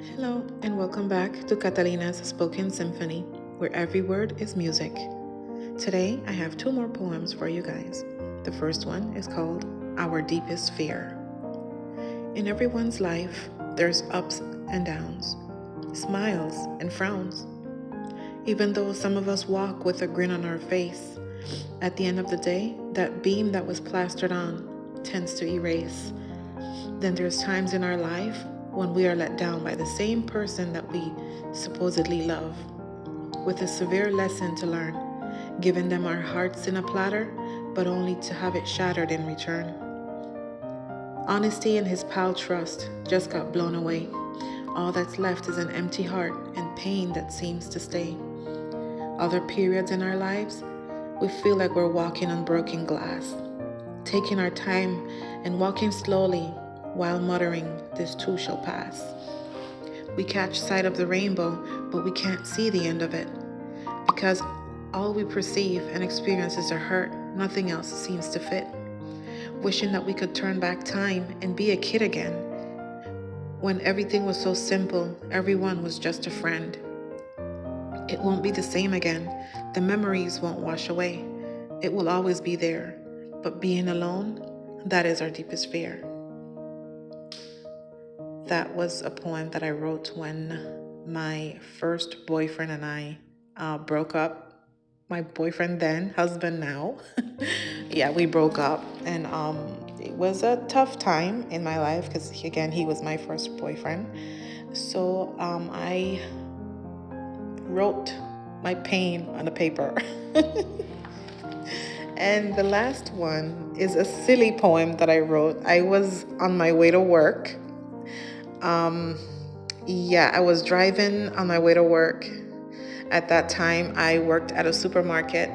Hello, and welcome back to Catalina's Spoken Symphony, where every word is music. Today, I have two more poems for you guys. The first one is called Our Deepest Fear. In everyone's life, there's ups and downs, smiles and frowns. Even though some of us walk with a grin on our face, at the end of the day, that beam that was plastered on tends to erase. Then there's times in our life when we are let down by the same person that we supposedly love, with a severe lesson to learn, giving them our hearts in a platter, but only to have it shattered in return. Honesty and his pal trust just got blown away. All that's left is an empty heart and pain that seems to stay. Other periods in our lives, we feel like we're walking on broken glass, taking our time and walking slowly while muttering, "This too shall pass." We catch sight of the rainbow, but we can't see the end of it, because all we perceive and experience is a hurt. Nothing else seems to fit. Wishing that we could turn back time and be a kid again, when everything was so simple, everyone was just a friend. It won't be the same again. The memories won't wash away. It will always be there. But being alone, that is our deepest fear. That was a poem that I wrote when my first boyfriend and I broke up. My boyfriend then, husband now. Yeah, we broke up. And it was a tough time in my life because, again, he was my first boyfriend. So I wrote my pain on a paper. And the last one is a silly poem that I wrote. I was on my way to work. I was driving on my way to work. At that time, I worked at a supermarket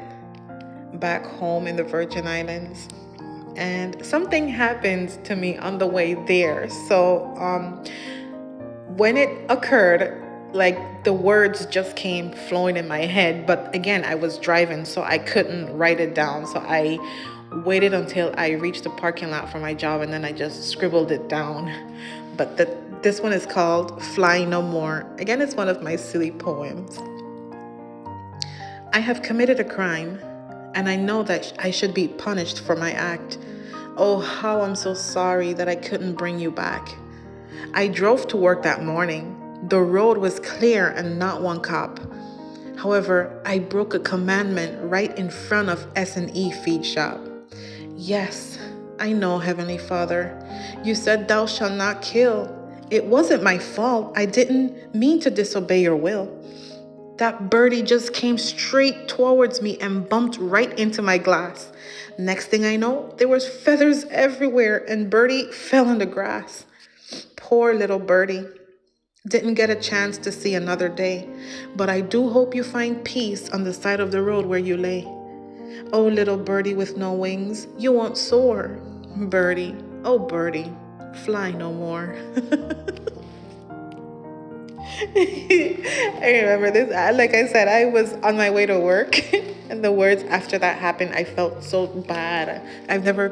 back home in the Virgin Islands. And something happened to me on the way there. So when it occurred, like the words just came flowing in my head. But again, I was driving, so I couldn't write it down. So I waited until I reached the parking lot for my job, and then I just scribbled it down. But this one is called Fly No More. Again, it's one of my silly poems. I have committed a crime, and I know that I should be punished for my act. Oh, how I'm so sorry that I couldn't bring you back. I drove to work that morning. The road was clear and not one cop. However, I broke a commandment right in front of S&E Feed Shop. Yes, I know, Heavenly Father. You said thou shalt not kill. It wasn't my fault. I didn't mean to disobey your will. That birdie just came straight towards me and bumped right into my glass. Next thing I know, there was feathers everywhere and Birdie fell in the grass. Poor little Birdie. Didn't get a chance to see another day, but I do hope you find peace on the side of the road where you lay. Oh, little birdie with no wings, you won't soar. Birdie, oh birdie, fly no more. I remember this. Like I said, I was on my way to work, and the words after that happened, I felt so bad. I've never,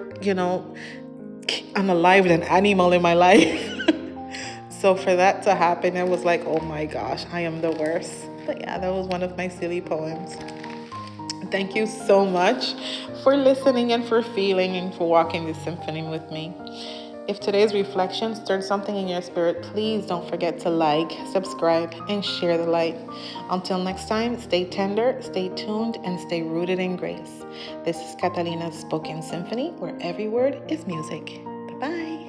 unalived an animal in my life. So for that to happen, I was like, oh my gosh, I am the worst. But yeah, that was one of my silly poems. Thank you so much for listening and for feeling and for walking this symphony with me. If today's reflection stirred something in your spirit, please don't forget to like, subscribe, and share the light. Until next time, stay tender, stay tuned, and stay rooted in grace. This is Catalina's Spoken Symphony, where every word is music. Bye-bye.